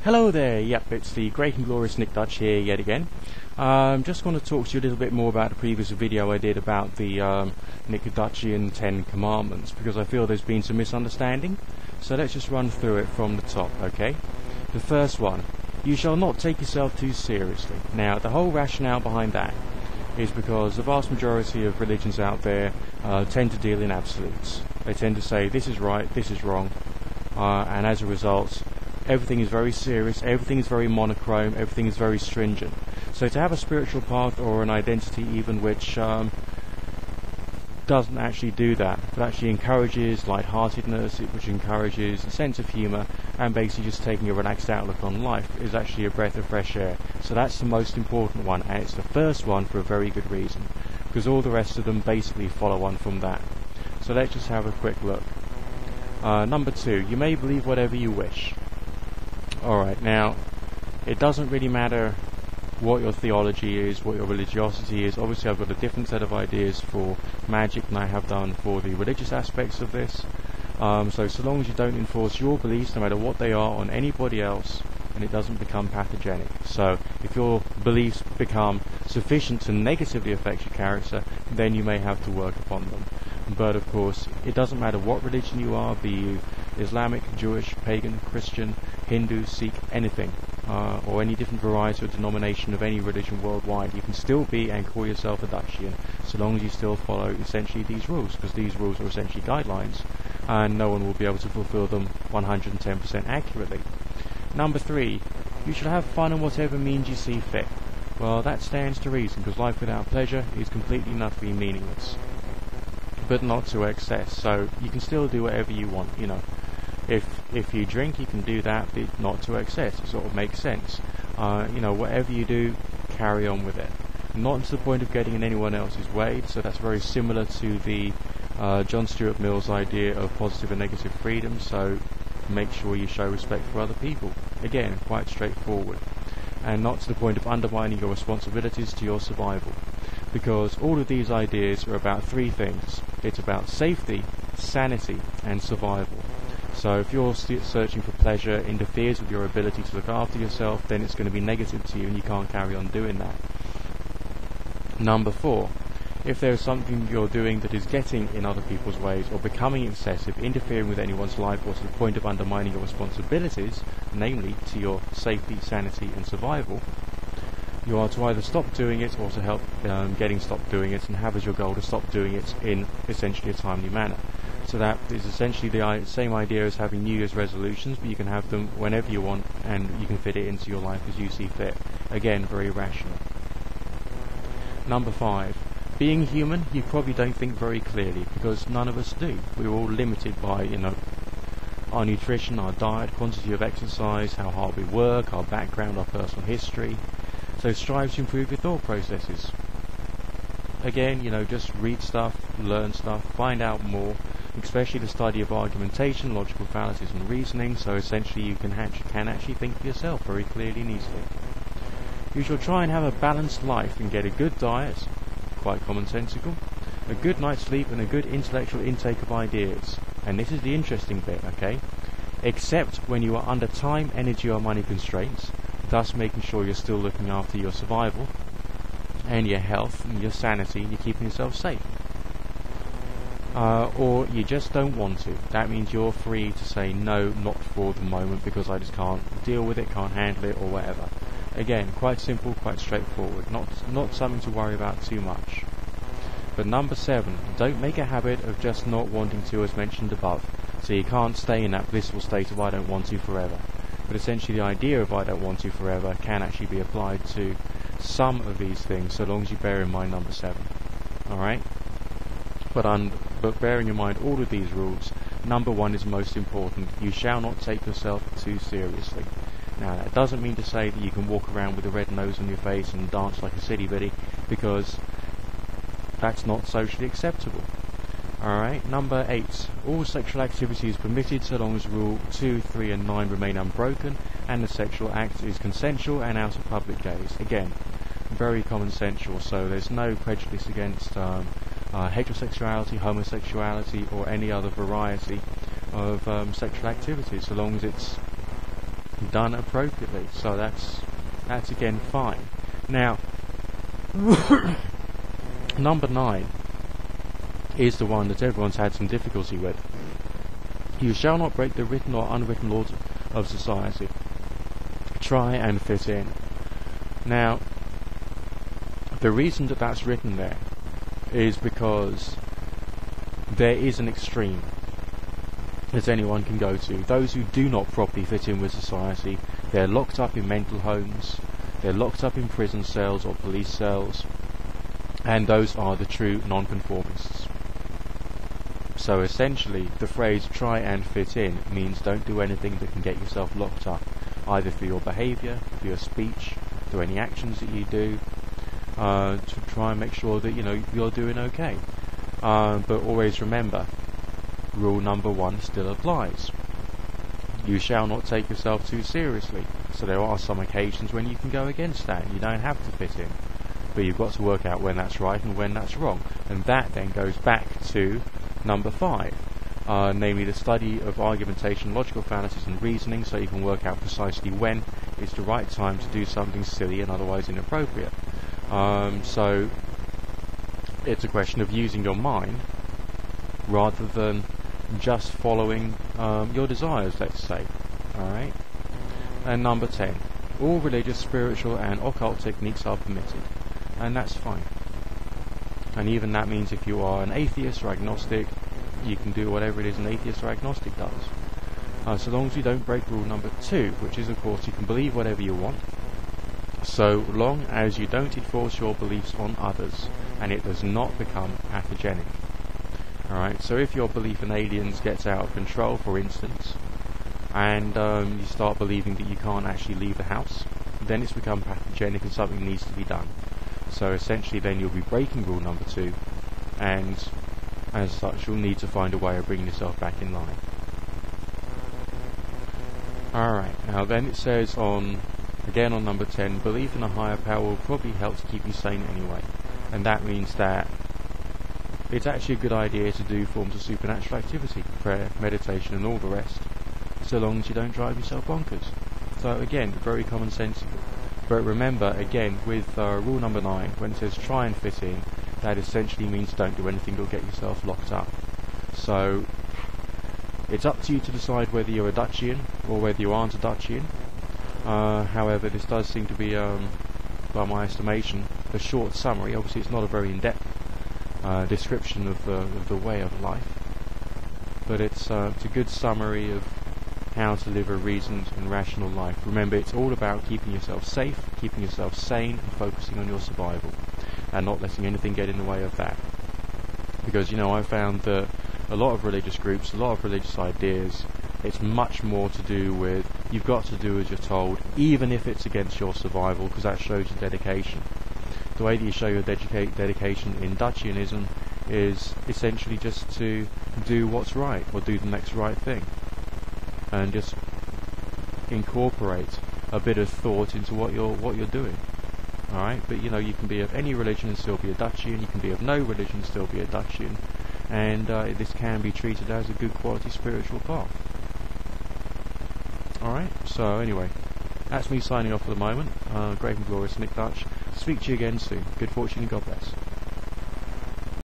Hello there, yep, it's the great and glorious NickDutch here yet again. Just want to talk to you a little bit more about the previous video I did about the NickDutchian 10 Commandments, because I feel there's been some misunderstanding. So let's just run through it from the top, okay? The first one, you shall not take yourself too seriously. Now, the whole rationale behind that is because the vast majority of religions out there tend to deal in absolutes. They tend to say this is right, this is wrong, and as a result, everything is very serious, everything is very monochrome, everything is very stringent. So to have a spiritual path or an identity even which doesn't actually do that, but actually encourages lightheartedness, which encourages a sense of humour, and basically just taking a relaxed outlook on life, is actually a breath of fresh air. So that's the most important one, and it's the first one for a very good reason, because all the rest of them basically follow on from that. So let's just have a quick look. Number 2, you may believe whatever you wish. Alright, now, it doesn't really matter what your theology is, what your religiosity is. Obviously I've got a different set of ideas for magic than I have done for the religious aspects of this. So long as you don't enforce your beliefs, no matter what they are, on anybody else, and it doesn't become pathogenic. So if your beliefs become sufficient to negatively affect your character, then you may have to work upon them. But of course, it doesn't matter what religion you are, be you Islamic, Jewish, pagan, Christian, Hindu, Sikh, anything, or any different variety or denomination of any religion worldwide, you can still be and call yourself a Dutchian, so long as you still follow essentially these rules, because these rules are essentially guidelines, and no one will be able to fulfill them 110% accurately. Number 3, you should have fun in whatever means you see fit. Well, that stands to reason, because life without pleasure is completely and utterly meaningless. But not to excess, so you can still do whatever you want, you know. If you drink, you can do that, but not to excess. It sort of makes sense. You know, whatever you do, carry on with it. Not to the point of getting in anyone else's way, so that's very similar to the John Stuart Mill's idea of positive and negative freedom, so make sure you show respect for other people. Again, quite straightforward. And not to the point of undermining your responsibilities to your survival. Because all of these ideas are about 3 things. It's about safety, sanity, and survival. So if you're searching for pleasure interferes with your ability to look after yourself, then it's going to be negative to you and you can't carry on doing that. Number 4, if there is something you're doing that is getting in other people's ways or becoming excessive, interfering with anyone's life or to the point of undermining your responsibilities, namely to your safety, sanity and survival, you are to either stop doing it or to help getting stopped doing it, and have as your goal to stop doing it in essentially a timely manner. So that is essentially the same idea as having New Year's resolutions, but you can have them whenever you want and you can fit it into your life as you see fit. Again, very rational. Number 5. Being human, you probably don't think very clearly, because none of us do. We're all limited by, you know, our nutrition, our diet, quantity of exercise, how hard we work, our background, our personal history. So strive to improve your thought processes. Again, you know, just read stuff, learn stuff, find out more, especially the study of argumentation, logical fallacies and reasoning, so essentially you can actually think for yourself very clearly and easily. You shall try and have a balanced life and get a good diet, quite commonsensical, a good night's sleep and a good intellectual intake of ideas. And this is the interesting bit, okay? Except when you are under time, energy or money constraints, thus making sure you're still looking after your survival and your health and your sanity, you're keeping yourself safe. Or you just don't want to. That means you're free to say no, not for the moment, because I just can't deal with it, can't handle it, or whatever. Again, quite simple, quite straightforward, not something to worry about too much. But number 7, don't make a habit of just not wanting to, as mentioned above. So you can't stay in that blissful state of I don't want to forever. But essentially the idea of I don't want to forever can actually be applied to some of these things, so long as you bear in mind number 7. Alright? But bearing in mind all of these rules, number 1 is most important. You shall not take yourself too seriously. Now that doesn't mean to say that you can walk around with a red nose on your face and dance like a city biddy, because that's not socially acceptable. Alright, number 8. All sexual activity is permitted so long as rule 2, 3 and 9 remain unbroken and the sexual act is consensual and out of public gaze. Again, very commonsensual, so there's no prejudice against heterosexuality, homosexuality or any other variety of sexual activity, so long as it's done appropriately. So that's again fine. Now, number 9 is the one that everyone's had some difficulty with. You shall not break the written or unwritten laws of society. Try and fit in. Now, the reason that that's written there is because there is an extreme that anyone can go to. Those who do not properly fit in with society, they're locked up in mental homes, they're locked up in prison cells or police cells, and those are the true nonconformists. So essentially, the phrase try and fit in means don't do anything that can get yourself locked up, either for your behaviour, for your speech, through any actions that you do, to try and make sure that you're doing okay. But always remember, rule number 1 still applies. You shall not take yourself too seriously. So there are some occasions when you can go against that, and you don't have to fit in. But you've got to work out when that's right and when that's wrong. And that then goes back to number 5, namely the study of argumentation, logical fallacies and reasoning, so you can work out precisely when it's the right time to do something silly and otherwise inappropriate. So it's a question of using your mind rather than just following your desires, let's say. Alright? And number 10, all religious, spiritual and occult techniques are permitted, and that's fine. And even that means if you are an atheist or agnostic, you can do whatever it is an atheist or agnostic does. So long as you don't break rule number 2, which is, of course, you can believe whatever you want, so long as you don't enforce your beliefs on others, and it does not become pathogenic. Alright, so if your belief in aliens gets out of control, for instance, and you start believing that you can't actually leave the house, then it's become pathogenic and something needs to be done. So essentially then you'll be breaking rule number 2, and as such you'll need to find a way of bringing yourself back in line. Alright, now then it says again on number 10, belief in a higher power will probably help to keep you sane anyway. And that means that it's actually a good idea to do forms of supernatural activity, prayer, meditation and all the rest, so long as you don't drive yourself bonkers. So again, very commonsensical. But remember, again, with rule number 9, when it says try and fit in, that essentially means don't do anything or get yourself locked up. So it's up to you to decide whether you're a Dutchian or whether you aren't a Dutchian. However, this does seem to be, by my estimation, a short summary. Obviously it's not a very in-depth description of the way of life, but it's a good summary of how to live a reasoned and rational life. Remember, it's all about keeping yourself safe, keeping yourself sane, and focusing on your survival, and not letting anything get in the way of that. Because, I found that a lot of religious groups, a lot of religious ideas, it's much more to do with you've got to do as you're told, even if it's against your survival, because that shows your dedication. The way that you show your dedication in Dutchianism is essentially just to do what's right, or do the next right thing, and just incorporate a bit of thought into what you're doing. Alright, but you can be of any religion and still be a Dutchian, you can be of no religion and still be a Dutchian, and this can be treated as a good quality spiritual path. Alright, so anyway, that's me signing off for the moment. Great and glorious Nick Dutch. Speak to you again soon. Good fortune and God bless.